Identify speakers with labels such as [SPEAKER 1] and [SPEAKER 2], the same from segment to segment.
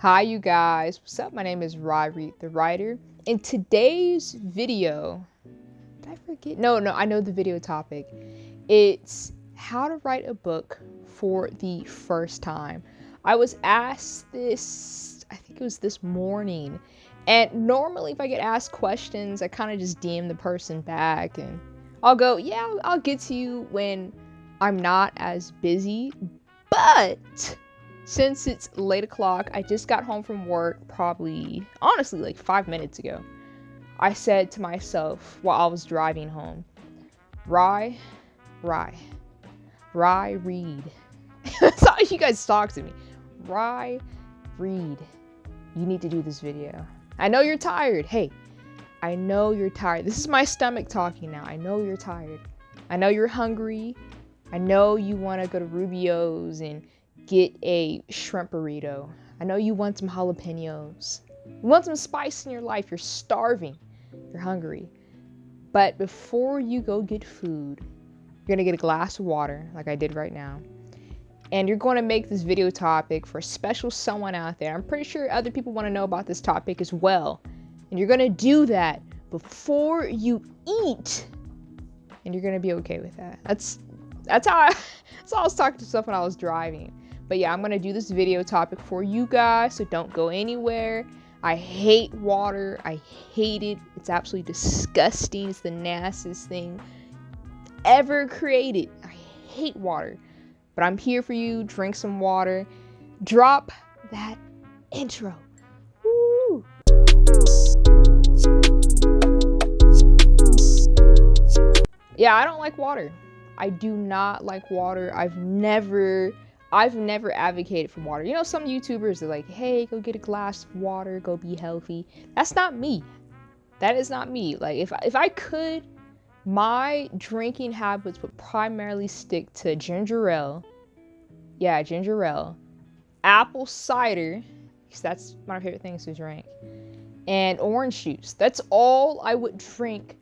[SPEAKER 1] Hi you guys, what's up? My name is Ryrie the Writer. In today's video, did I forget? No, I know the video topic. It's how to write a book for the first time. I was asked this, I think it was this morning. And normally if I get asked questions, I kind of just DM the person back and I'll go, yeah, I'll get to you when I'm not as busy. But since it's late o'clock, I just got home from work honestly, like 5 minutes ago. I said to myself while I was driving home, Rye, read. That's how you guys talk to me. Rye, read. You need to do this video. I know you're tired. Hey, I know you're tired. This is my stomach talking now. I know you're tired. I know you're hungry. I know you want to go to Rubio's and get a shrimp burrito. I know you want some jalapenos. You want some spice in your life. You're starving. You're hungry. But before you go get food, you're going to get a glass of water like I did right now. And you're going to make this video topic for a special someone out there. I'm pretty sure other people want to know about this topic as well. And you're going to do that before you eat. And you're going to be okay with that. That's how I was talking to myself when I was driving. But yeah, I'm going to do this video topic for you guys, so don't go anywhere. I hate water. I hate it. It's absolutely disgusting. It's the nastiest thing ever created. I hate water. But I'm here for you. Drink some water. Drop that intro. Woo! Yeah, I don't like water. I do not like water. I've never advocated for water. You know, some YouTubers are like, hey, go get a glass of water, go be healthy. That's not me. That is not me. Like, if I could, my drinking habits would primarily stick to ginger ale. Yeah, ginger ale. Apple cider, because that's my favorite things to drink. And orange juice. That's all I would drink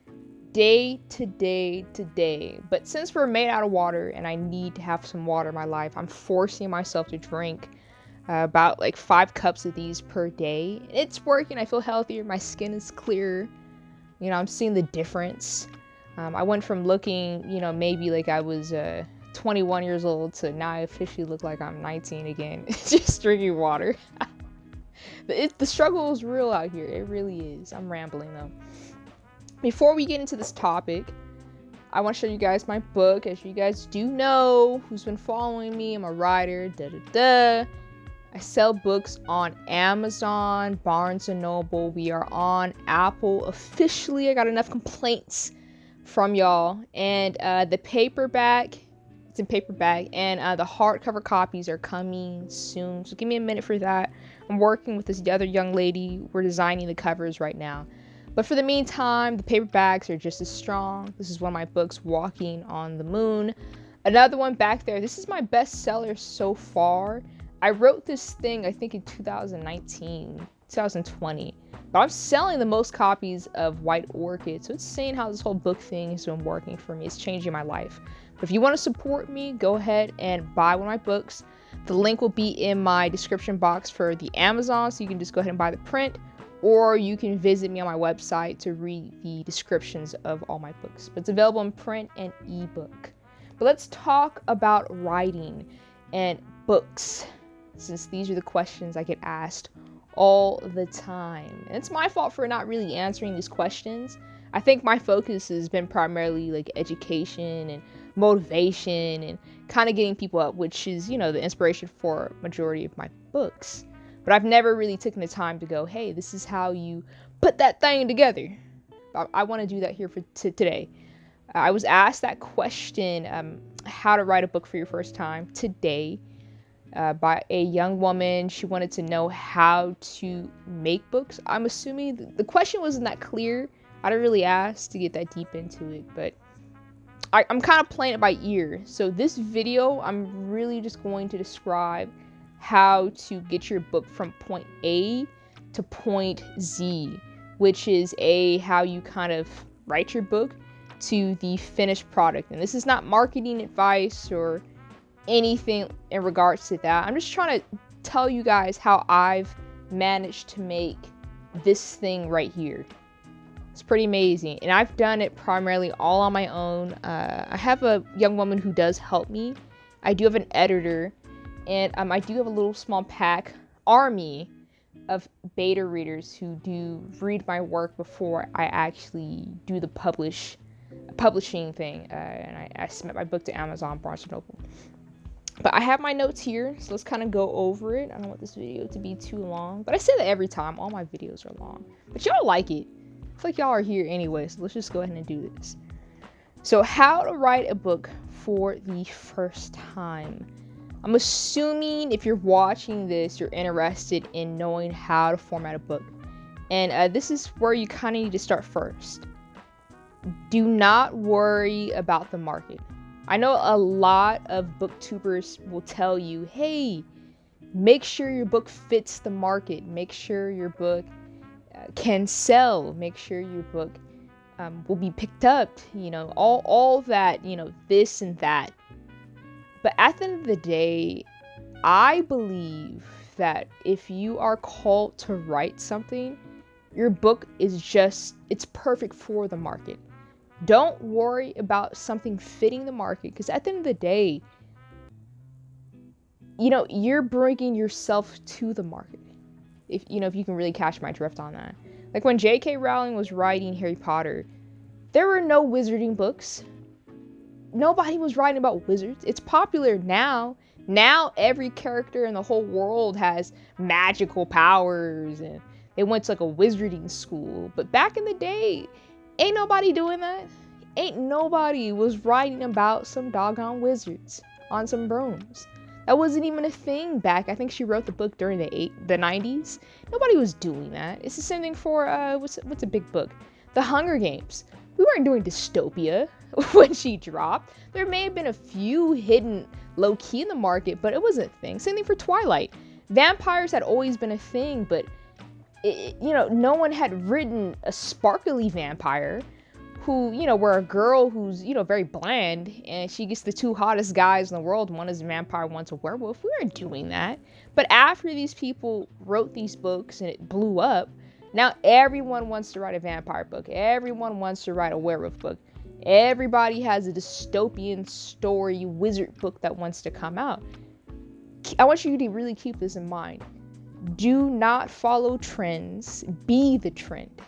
[SPEAKER 1] day to day. But since we're made out of water and I need to have some water in my life, I'm forcing myself to drink about like 5 cups of these per day. It's working. I feel healthier. My skin is clearer. You know, I'm seeing the difference. I went from looking, maybe like I was 21 years old to now I officially look like I'm 19 again. Just drinking water. The struggle is real out here. It really is. I'm rambling though. Before we get into this topic, I want to show you guys my book. As you guys do know, who's been following me, I'm a writer, I sell books on Amazon, Barnes & Noble. We are on Apple officially. I got enough complaints from y'all. And the paperback, it's in paperback, and the hardcover copies are coming soon. So give me a minute for that. I'm working with this other young lady. We're designing the covers right now. But for the meantime, the paperbacks are just as strong. This is one of my books, Walking on the Moon. Another one back there. This is my bestseller so far. I wrote this thing, I think in 2019, 2020. But I'm selling the most copies of White Orchid. So it's saying how this whole book thing has been working for me. It's changing my life. But if you want to support me, go ahead and buy one of my books. The link will be in my description box for the Amazon. So you can just go ahead and buy the print. Or you can visit me on my website to read the descriptions of all my books. But it's available in print and ebook. But let's talk about writing and books, since these are the questions I get asked all the time. And it's my fault for not really answering these questions. I think my focus has been primarily like education and motivation and kind of getting people up, which is, the inspiration for majority of my books. But I've never really taken the time to go, hey, this is how you put that thing together. I want to do that here for today. I was asked that question, how to write a book for your first time, today by a young woman. She wanted to know how to make books. I'm assuming the question wasn't that clear. I didn't really ask to get that deep into it, but I'm kind of playing it by ear. So this video, I'm really just going to describe how to get your book from point A to point Z, which is how you kind of write your book to the finished product. And this is not marketing advice or anything in regards to that. I'm just trying to tell you guys how I've managed to make this thing right here. It's pretty amazing. And I've done it primarily all on my own. I have a young woman who does help me. I do have an editor, and I do have a little small pack army of beta readers who do read my work before I actually do the publishing thing. And I submit my book to Amazon, Barnes & Noble. But I have my notes here, so let's kind of go over it. I don't want this video to be too long, but I say that every time. All my videos are long, but y'all like it. I feel like y'all are here anyway, so let's just go ahead and do this. So how to write a book for the first time. I'm assuming if you're watching this, you're interested in knowing how to format a book. And this is where you kind of need to start first. Do not worry about the market. I know a lot of booktubers will tell you, hey, make sure your book fits the market. Make sure your book can sell. Make sure your book will be picked up. You know, all that, you know, this and that. But at the end of the day, I believe that if you are called to write something, your book is it's perfect for the market. Don't worry about something fitting the market, because at the end of the day, you know, you're bringing yourself to the market. If you can really catch my drift on that. Like when J.K. Rowling was writing Harry Potter, there were no wizarding books. Nobody was writing about wizards. It's popular now. Now every character in the whole world has magical powers and they went to like a wizarding school. But back in the day, ain't nobody doing that. Ain't nobody was writing about some doggone wizards on some brooms. That wasn't even a thing back. I think she wrote the book during the 90s. Nobody was doing that. It's the same thing for what's a big book? The Hunger Games. We weren't doing dystopia when she dropped. There may have been a few hidden low-key in the market, but it wasn't a thing. Same thing for Twilight. Vampires had always been a thing, but no one had written a sparkly vampire who, were a girl who's, very bland, and she gets the two hottest guys in the world. One is a vampire, one's a werewolf. We weren't doing that. But after these people wrote these books and it blew up, now everyone wants to write a vampire book. Everyone wants to write a werewolf book. Everybody has a dystopian story wizard book that wants to come out. I want you to really keep this in mind. Do not follow trends. Be the trend.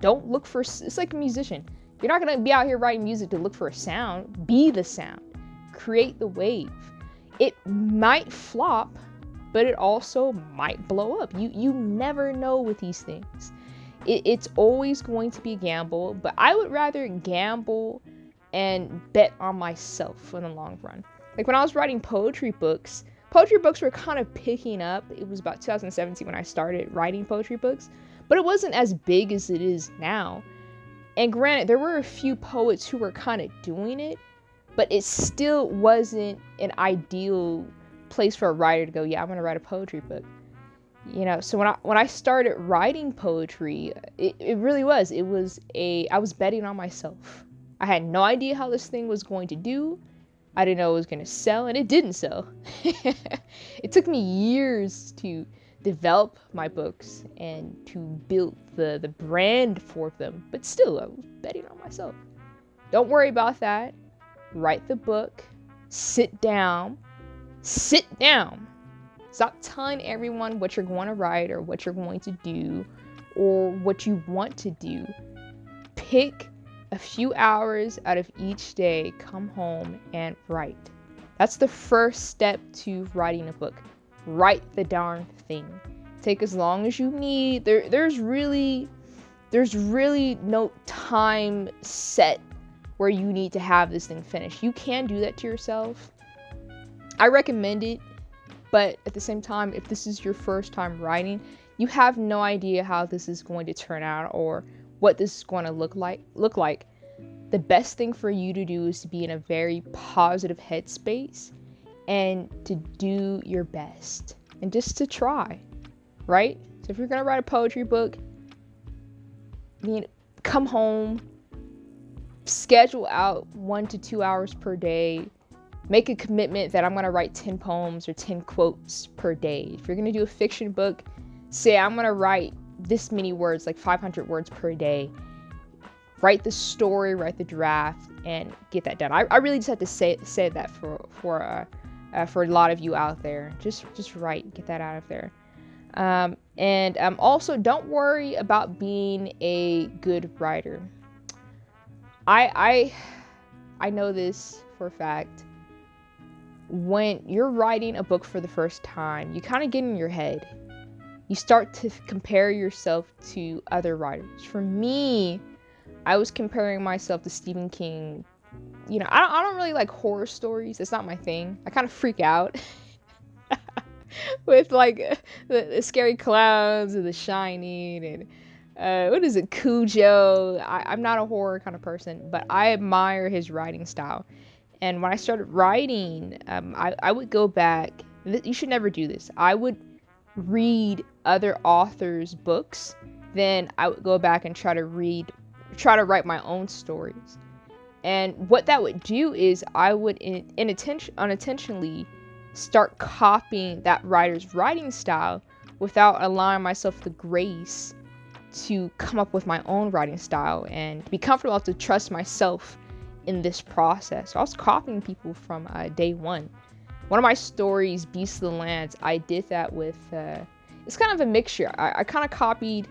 [SPEAKER 1] Don't look for... It's like a musician. You're not going to be out here writing music to look for a sound. Be the sound. Create the wave. It might flop, but it also might blow up. You never know with these things. It's always going to be a gamble, but I would rather gamble and bet on myself in the long run. Like when I was writing poetry books were kind of picking up. It was about 2017 when I started writing poetry books, but it wasn't as big as it is now. And granted, there were a few poets who were kind of doing it, but it still wasn't an ideal place for a writer to go, yeah, I'm going to write a poetry book. So when I started writing poetry, it really was. I was betting on myself. I had no idea how this thing was going to do. I didn't know it was going to sell, and it didn't sell. It took me years to develop my books and to build the brand for them, but still, I was betting on myself. Don't worry about that. Write the book. Sit down. Stop telling everyone what you're going to write or what you're going to do or what you want to do. Pick a few hours out of each day, come home and write. That's the first step to writing a book. Write the darn thing. Take as long as you need. There's really no time set where you need to have this thing finished. You can do that to yourself. I recommend it, but at the same time, if this is your first time writing, you have no idea how this is going to turn out or what this is going to look like. The best thing for you to do is to be in a very positive headspace and to do your best and just to try, right? So if you're going to write a poetry book, come home, schedule out 1 to 2 hours per day. Make a commitment that I'm going to write 10 poems or 10 quotes per day. If you're going to do a fiction book, Say, I'm going to write this many words, like 500 words per day. Write the story, write the draft, and get that done. I really just have to say that for a lot of you out there. Just write, get that out of there. And also, don't worry about being a good writer. I know this for a fact. When you're writing a book for the first time, you kind of get in your head. You start to compare yourself to other writers. For me, I was comparing myself to Stephen King. You know, I don't really like horror stories. It's not my thing. I kind of freak out with like the scary clowns and The Shining and what is it, Cujo. I'm not a horror kind of person, but I admire his writing style. And when I started writing, I would go back. You should never do this. I would read other authors' books, then I would go back and try to write my own stories. And what that would do is I would unintentionally start copying that writer's writing style without allowing myself the grace to come up with my own writing style and be comfortable enough to trust myself in this process. So I was copying people from day one. One of my stories, Beasts of the Lands, I did that with, it's kind of a mixture. I kind of copied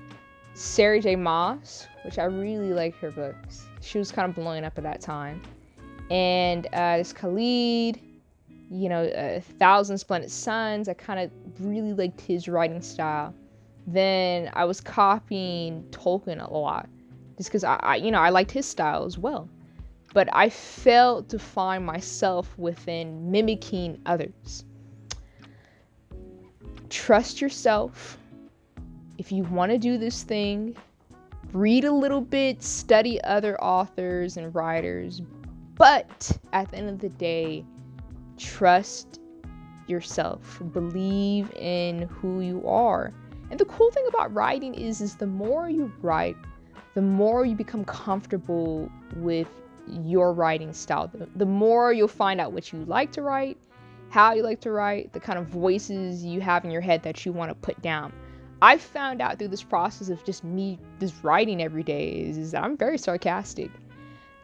[SPEAKER 1] Sarah J. Maas, which I really liked her books. She was kind of blowing up at that time. And this Khalid, you know, Thousand Splendid Suns, I kind of really liked his writing style. Then I was copying Tolkien a lot, just because I liked his style as well. But I failed to find myself within mimicking others. Trust yourself. If you want to do this thing, read a little bit, study other authors and writers, but at the end of the day, trust yourself. Believe in who you are. And the cool thing about writing is the more you write, the more you become comfortable with your writing style. The more you'll find out what you like to write, how you like to write, the kind of voices you have in your head that you want to put down. I found out through this process of just me just writing every day is that I'm very sarcastic.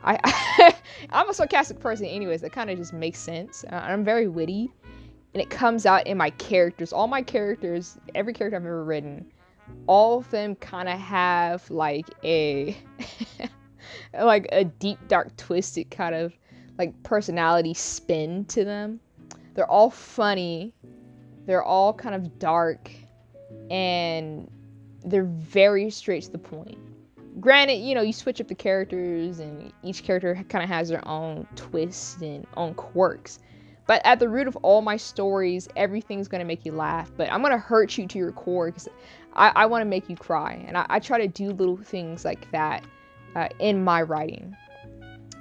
[SPEAKER 1] I'm a sarcastic person anyways. That kind of just makes sense. I'm very witty, and it comes out in my characters. All my characters, every character I've ever written, all of them kind of have like a like a deep, dark, twisted kind of like personality spin to them. They're all funny. They're all kind of dark, and they're very straight to the point. Granted, you know, you switch up the characters and each character kind of has their own twists and own quirks. But at the root of all my stories, everything's going to make you laugh. But I'm going to hurt you to your core because I want to make you cry. And I try to do little things like that in my writing.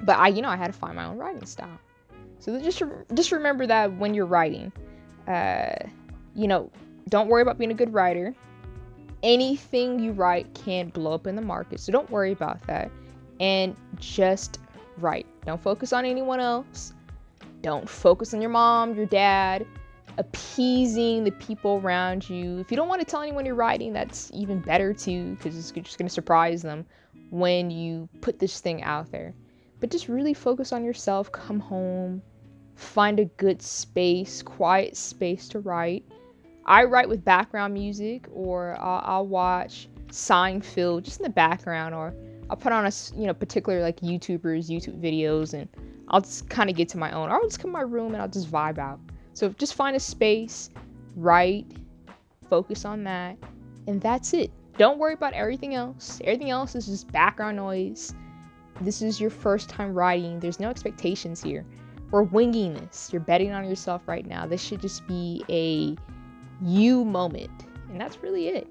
[SPEAKER 1] But I had to find my own writing style. So just remember that when you're writing. Don't worry about being a good writer. Anything you write can blow up in the market, so don't worry about that. And just write. Don't focus on anyone else. Don't focus on your mom, your dad, appeasing the people around you. If you don't want to tell anyone you're writing, that's even better too, because it's just going to surprise them when you put this thing out there. But just really focus on yourself. Come home. Find a good space, quiet space to write. I write with background music, or I'll watch Seinfeld just in the background, or I'll put on particular like YouTube videos, and I'll just kind of get to my own. Or I'll just come to my room and I'll just vibe out. So just find a space, write, focus on that, and that's it. Don't worry about everything else. Everything else is just background noise. This is your first time writing. There's no expectations here. We're winging this. You're betting on yourself right now. This should just be a you moment, and that's really it.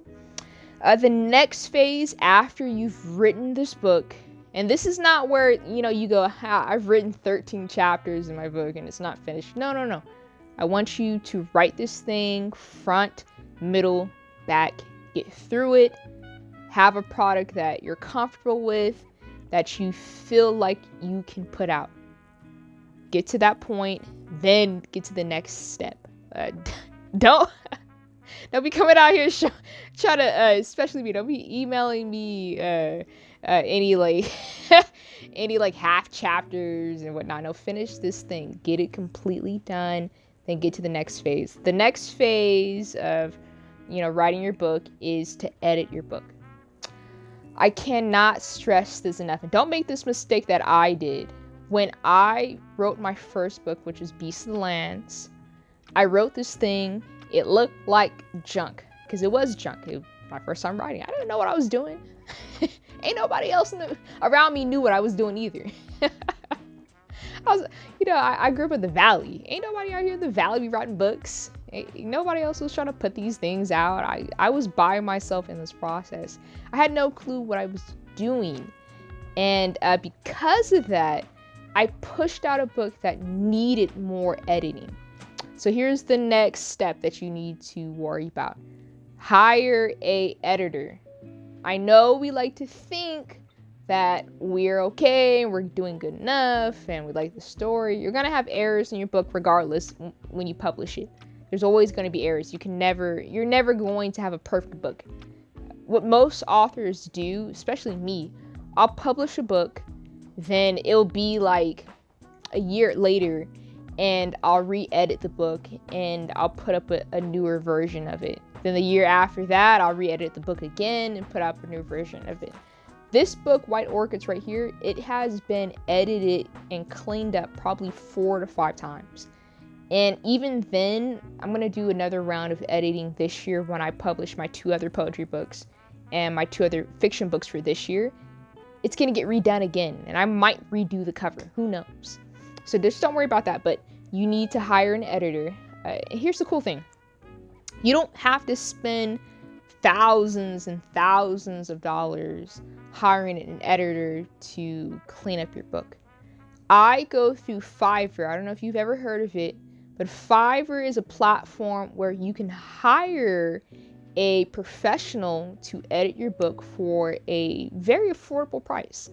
[SPEAKER 1] The next phase after you've written this book, and this is not where you go, I've written 13 chapters in my book and it's not finished. No. I want you to write this thing front, middle, back, get through it, have a product that you're comfortable with, that you feel like you can put out. Get to that point, then get to the next step. Don't Don't be coming out here trying to, especially me. Don't be emailing me any like any like half chapters and whatnot. No, finish this thing, get it completely done, then get to the next phase. The next phase of writing your book is to edit your book. I cannot stress this enough, and don't make this mistake that I did. When I wrote my first book, which is Beasts of the Lands, I wrote this thing. It looked like junk, because it was junk. It was my first time writing. I didn't know what I was doing. Ain't nobody else around me knew what I was doing either. I grew up in the valley. Ain't nobody out here in the valley be writing books. Nobody else was trying to put these things out. I was by myself in this process. I had no clue what I was doing. And because of that, I pushed out a book that needed more editing. So here's the next step that you need to worry about. Hire an editor. I know we like to think that we're okay, we're doing good enough, and we like the story. You're gonna have errors in your book regardless when you publish it. There's always gonna be errors. You're never going to have a perfect book. What most authors do, especially me, I'll publish a book, then it'll be like a year later, and I'll re-edit the book and I'll put up a newer version of it. Then the year after that, I'll re-edit the book again and put up a new version of it. This book, White Orchids right here, it has been edited and cleaned up probably 4 to 5 times. And even then, I'm going to do another round of editing this year when I publish my 2 other poetry books and my 2 other fiction books for this year. It's going to get redone again, and I might redo the cover. Who knows? So just don't worry about that, but you need to hire an editor. Here's the cool thing. You don't have to spend thousands and thousands of dollars hiring an editor to clean up your book. I go through Fiverr. I don't know if you've ever heard of it, but Fiverr is a platform where you can hire a professional to edit your book for a very affordable price.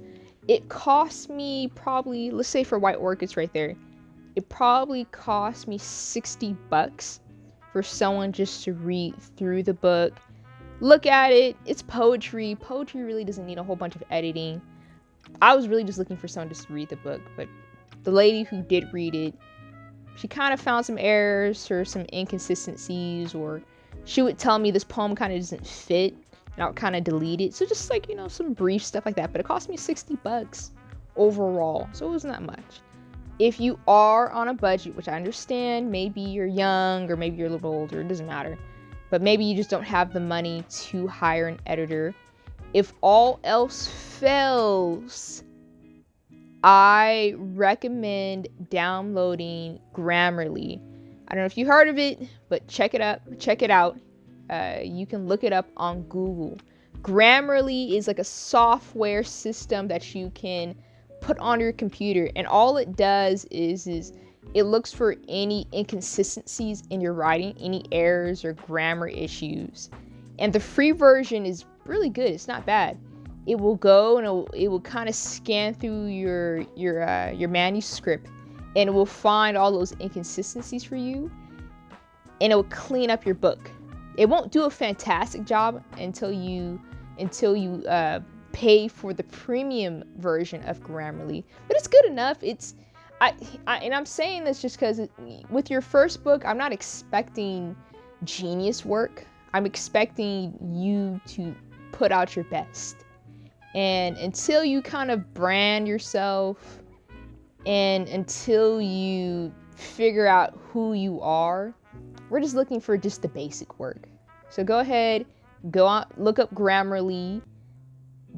[SPEAKER 1] It cost me probably, let's say for White Orchids right there, it probably cost me $60 for someone just to read through the book, look at it. It's poetry. Poetry really doesn't need a whole bunch of editing. I was really just looking for someone just to read the book, but the lady who did read it, she kind of found some errors or some inconsistencies, or she would tell me this poem kind of doesn't fit, and I would kind of delete it. So just like, some brief stuff like that. But it cost me $60 overall, so it wasn't that much. If you are on a budget, which I understand, maybe you're young or maybe you're a little older, it doesn't matter. But maybe you just don't have the money to hire an editor. If all else fails, I recommend downloading Grammarly. I don't know if you heard of it, but check it out. You can look it up on Google. Grammarly is like a software system that you can put on your computer, and all it does is it looks for any inconsistencies in your writing, any errors or grammar issues. And the free version is really good. It's not bad. It will go and it will kind of scan through your manuscript, and it will find all those inconsistencies for you, and it will clean up your book. It won't do a fantastic job until you pay for the premium version of Grammarly, but it's good enough. And I'm saying this just because with your first book, I'm not expecting genius work. I'm expecting you to put out your best. And until you kind of brand yourself and until you figure out who you are, we're just looking for just the basic work. So go ahead, go out, look up Grammarly,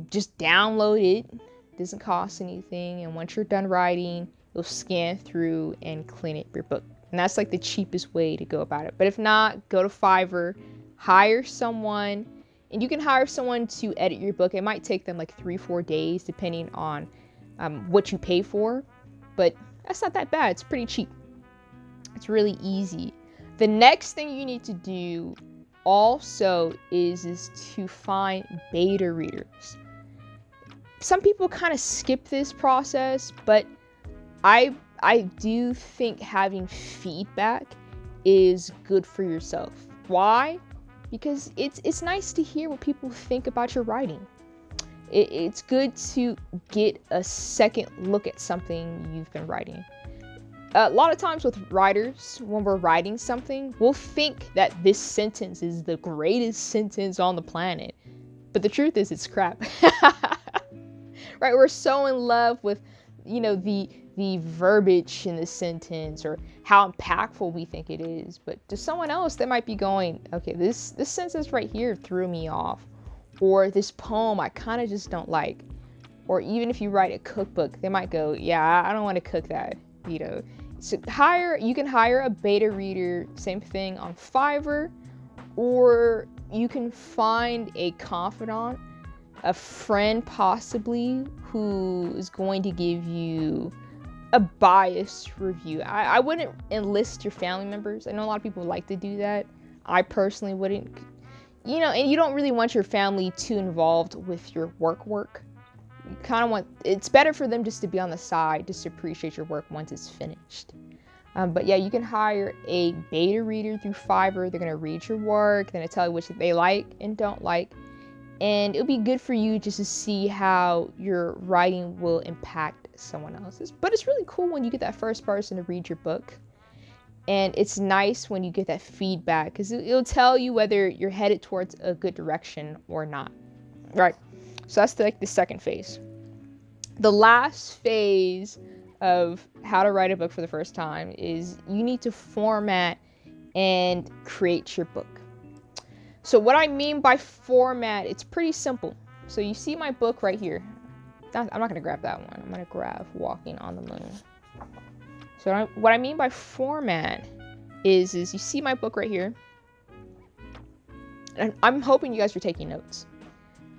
[SPEAKER 1] just download it. It doesn't cost anything. And once you're done writing, you'll scan through and clean up your book. And that's like the cheapest way to go about it. But if not, go to Fiverr, hire someone, and you can hire someone to edit your book. It might take them like 3-4 days depending on what you pay for, but that's not that bad. It's pretty cheap. It's really easy. The next thing you need to do also is to find beta readers. Some people kind of skip this process, but I do think having feedback is good for yourself. Why? because it's nice to hear what people think about your writing. It's good to get a second look at something you've been writing. A lot of times with writers, when we're writing something, we'll think that this sentence is the greatest sentence on the planet. But the truth is, it's crap. Right? We're so in love with, the verbiage in the sentence or how impactful we think it is. But to someone else, they might be going, okay, this sentence right here threw me off. Or this poem I kind of just don't like. Or even if you write a cookbook, they might go, yeah, I don't want to cook that, So you can hire a beta reader, same thing on Fiverr, or you can find a confidant, a friend possibly, who is going to give you a biased review. I wouldn't enlist your family members. I know a lot of people like to do that. I personally wouldn't. And you don't really want your family too involved with your work. You kind of want, it's better for them just to be on the side, just to appreciate your work once it's finished. But yeah, you can hire a beta reader through Fiverr. They're going to read your work. They're going to tell you which they like and don't like. And it'll be good for you just to see how your writing will impact someone else's. But it's really cool when you get that first person to read your book. And it's nice when you get that feedback because it'll tell you whether you're headed towards a good direction or not. Right. So that's the second phase. The last phase of how to write a book for the first time is you need to format and create your book. So what I mean by format, it's pretty simple. So you see my book right here. I'm not going to grab that one. I'm going to grab Walking on the Moon. So what I mean by format is you see my book right here. And I'm hoping you guys are taking notes.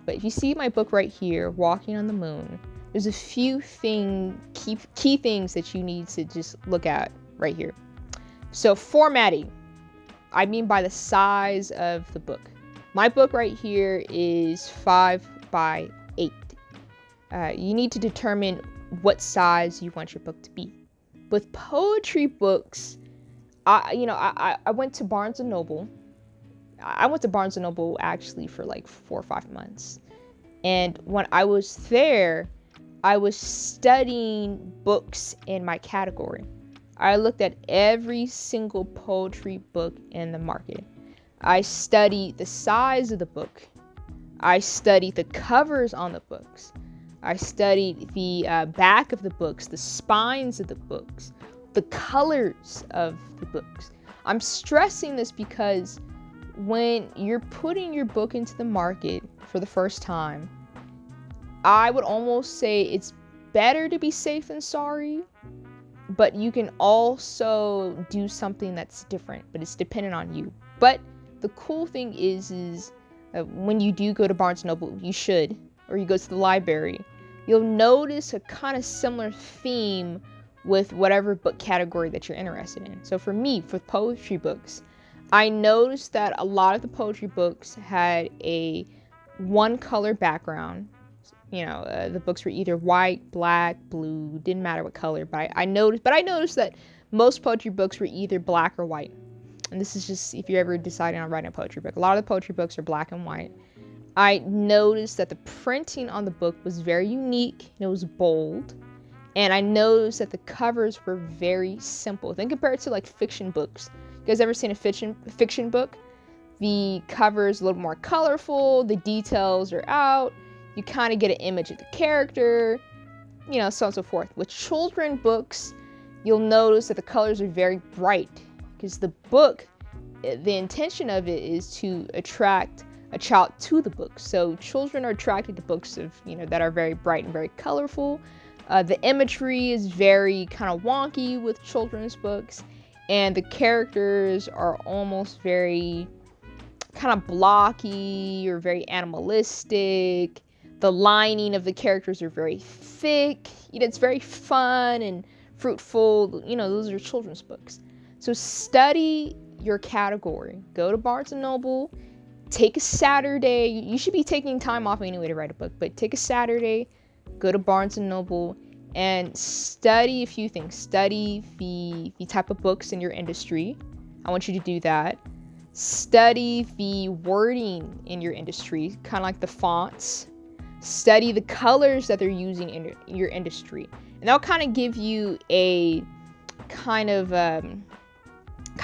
[SPEAKER 1] But if you see my book right here, Walking on the Moon, there's a few key things that you need to just look at right here. So formatting, I mean by the size of the book. My book right here is 5 by 8. You need to determine what size you want your book to be. With poetry books, I went to Barnes & Noble. I went to Barnes & Noble actually for like 4 or 5 months. And when I was there, I was studying books in my category. I looked at every single poetry book in the market. I studied the size of the book. I studied the covers on the books. I studied the back of the books, the spines of the books, the colors of the books. I'm stressing this because when you're putting your book into the market for the first time, I would almost say it's better to be safe than sorry, but you can also do something that's different, but it's dependent on you. But the cool thing is when you do go to Barnes & Noble, you should, or you go to the library, you'll notice a kind of similar theme with whatever book category that you're interested in. So for me, for poetry books, I noticed that a lot of the poetry books had a one color background. The books were either white, black, blue, didn't matter what color, but I noticed that most poetry books were either black or white. And this is just if you're ever deciding on writing a poetry book. A lot of the poetry books are black and white. I noticed that the printing on the book was very unique and it was bold. And I noticed that the covers were very simple. Then compared to like fiction books. You guys ever seen a fiction book? The cover is a little more colorful, the details are out, you kind of get an image of the character, so on and so forth. With children books, you'll notice that the colors are very bright because the book, the intention of it is to attract a child to the book. So children are attracted to books that are very bright and very colorful. The imagery is very kind of wonky with children's books, and the characters are almost very kind of blocky or very animalistic. The lining of the characters are very thick. It's very fun and fruitful. Those are children's books. So study your category. Go to Barnes & Noble. Take a Saturday. You should be taking time off anyway to write a book, but take a Saturday, go to Barnes & Noble, and study a few things. Study the type of books in your industry. I want you to do that. Study the wording in your industry, kind of like the fonts. Study the colors that they're using in your industry, and that'll kind of give you a kind of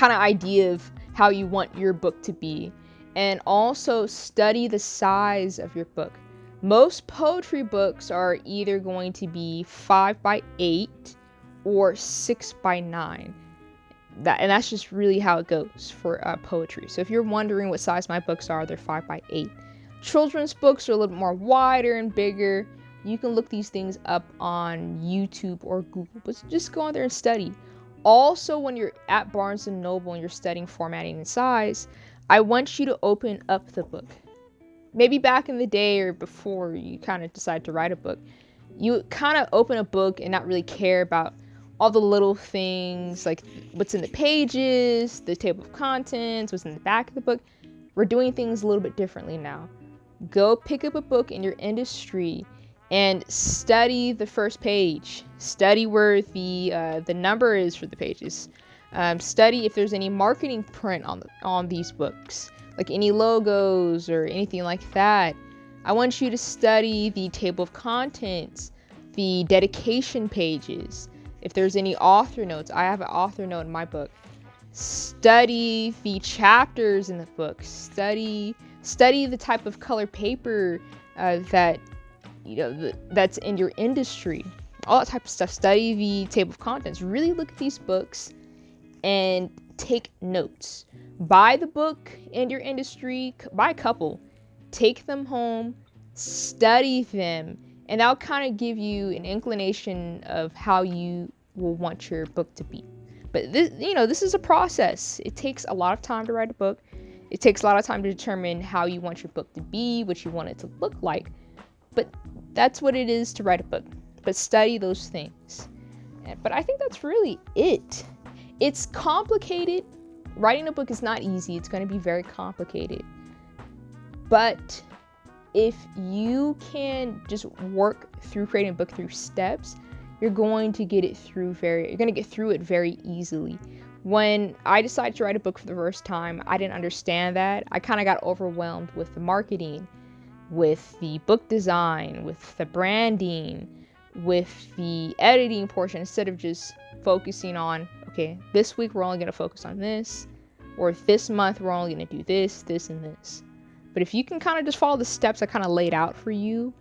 [SPEAKER 1] idea of how you want your book to be. And also study the size of your book. Most poetry books are either going to be 5x8 or 6x9. That's just really how it goes for poetry. So if you're wondering what size my books are, they're 5x8. Children's books are a little bit more wider and bigger. You can look these things up on YouTube or Google, but just go on there and study. Also, when you're at Barnes & Noble and you're studying formatting and size, I want you to open up the book. Maybe back in the day or before you kind of decide to write a book, you kind of open a book and not really care about all the little things like what's in the pages, the table of contents, what's in the back of the book. We're doing things a little bit differently now. Go pick up a book in your industry and study the first page. Study where the number is for the pages. Study if there's any marketing print on these books, like any logos or anything like that. I want you to study the table of contents, the dedication pages. If there's any author notes, I have an author note in my book. Study the chapters in the book. Study the type of color paper that that's in your industry. All that type of stuff. Study the table of contents. Really look at these books and take notes. Buy the book in your industry. Buy a couple. Take them home. Study them. And that'll kind of give you an inclination of how you will want your book to be. But this is a process. It takes a lot of time to write a book. It takes a lot of time to determine how you want your book to be, what you want it to look like. But that's what it is to write a book. But study those things. But I think that's really it. It's complicated. Writing a book is not easy. It's going to be very complicated. But if you can just work through creating a book through steps, you're going to get through it very easily. When I decided to write a book for the first time, I didn't understand that. I kind of got overwhelmed with the marketing, with the book design, with the branding, with the editing portion, instead of just focusing on, okay, this week we're only going to focus on this, or this month we're only going to do this, this, and this. But if you can kind of just follow the steps I kind of laid out for you,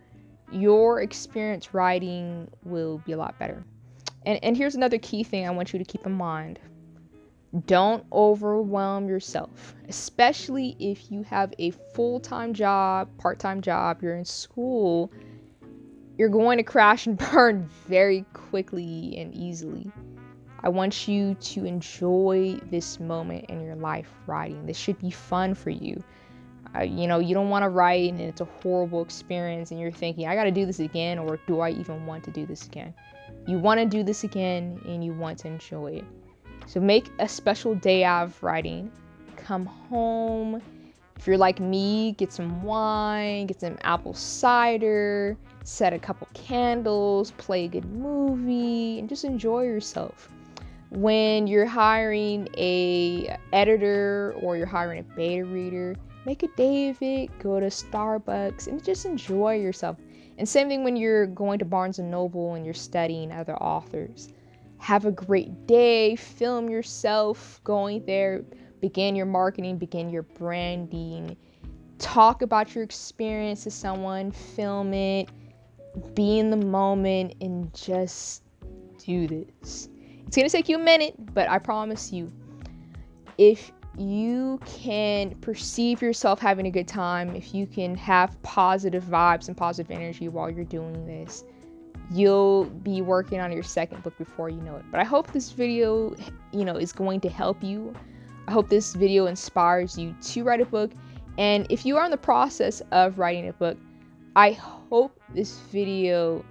[SPEAKER 1] your experience writing will be a lot better. And here's another key thing I want you to keep in mind. Don't overwhelm yourself, especially if you have a full-time job, part-time job, you're in school. You're going to crash and burn very quickly and easily. I want you to enjoy this moment in your life writing. This should be fun for you. You don't want to write and it's a horrible experience and you're thinking, I got to do this again, or do I even want to do this again? You want to do this again and you want to enjoy it. So make a special day out of writing. Come home. If you're like me, get some wine, get some apple cider, set a couple candles, play a good movie, and just enjoy yourself. When you're hiring a editor or you're hiring a beta reader, make a day of it, go to Starbucks, and just enjoy yourself. And same thing when you're going to Barnes & Noble and you're studying other authors. Have a great day, film yourself going there, begin your marketing, begin your branding, talk about your experience to someone, film it, be in the moment, and just do this. It's going to take you a minute, but I promise you, if you can perceive yourself having a good time, if you can have positive vibes and positive energy while you're doing this, you'll be working on your second book before you know it. But I hope this video, is going to help you. I hope this video inspires you to write a book. And if you are in the process of writing a book, I hope this video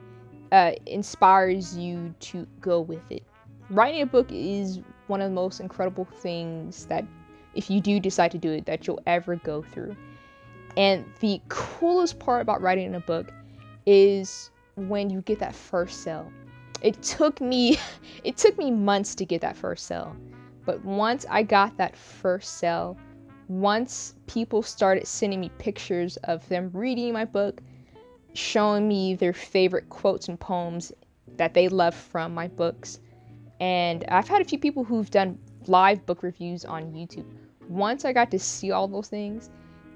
[SPEAKER 1] inspires you to go with it. Writing a book is one of the most incredible things that, if you do decide to do it, that you'll ever go through. And the coolest part about writing a book is when you get that first sale. It took me months to get that first sale. But once I got that first sale, once people started sending me pictures of them reading my book, showing me their favorite quotes and poems that they love from my books, and I've had a few people who've done live book reviews on YouTube. Once I got to see all those things,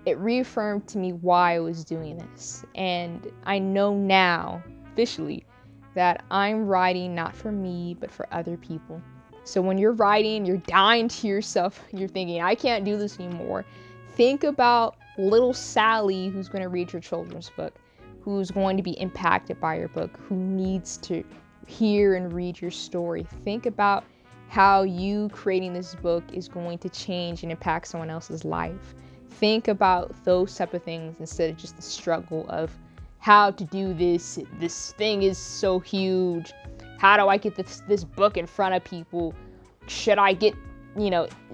[SPEAKER 1] it reaffirmed to me why I was doing this. And I know now, officially, that I'm writing not for me, but for other people. So when you're writing, you're dying to yourself, you're thinking, I can't do this anymore. Think about little Sally who's going to read your children's book, who's going to be impacted by your book, who needs to hear and read your story. Think about how you creating this book is going to change and impact someone else's life. Think about those type of things instead of just the struggle of how to do this. This thing is so huge. How do I get this book in front of people? Should I get,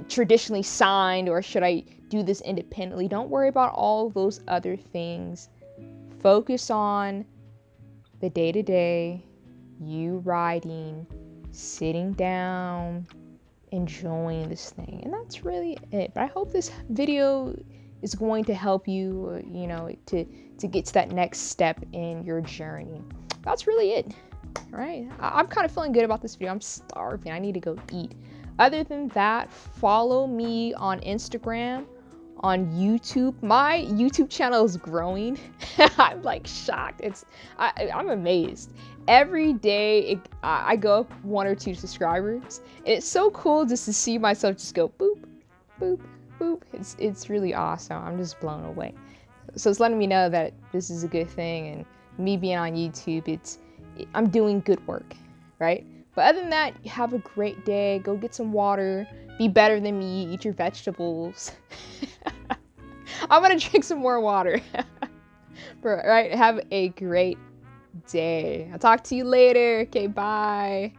[SPEAKER 1] traditionally signed, or should I do this independently? Don't worry about all those other things. Focus on the day-to-day, you writing, sitting down, enjoying this thing. And that's really it. But I hope this video is going to help you, to get to that next step in your journey. That's really it. All right. I'm kind of feeling good about this video. I'm starving. I need to go eat. Other than that, follow me on Instagram, on YouTube. My YouTube channel is growing. I'm like shocked. I'm amazed. Every day I go up 1 or 2 subscribers. It's so cool just to see myself just go boop, boop, boop. It's really awesome. I'm just blown away. So it's letting me know that this is a good thing, and me being on YouTube, I'm doing good work, right? But other than that, have a great day. Go get some water. Be better than me. Eat your vegetables. I'm gonna drink some more water. Right? Have a great day. I'll talk to you later. Okay, bye.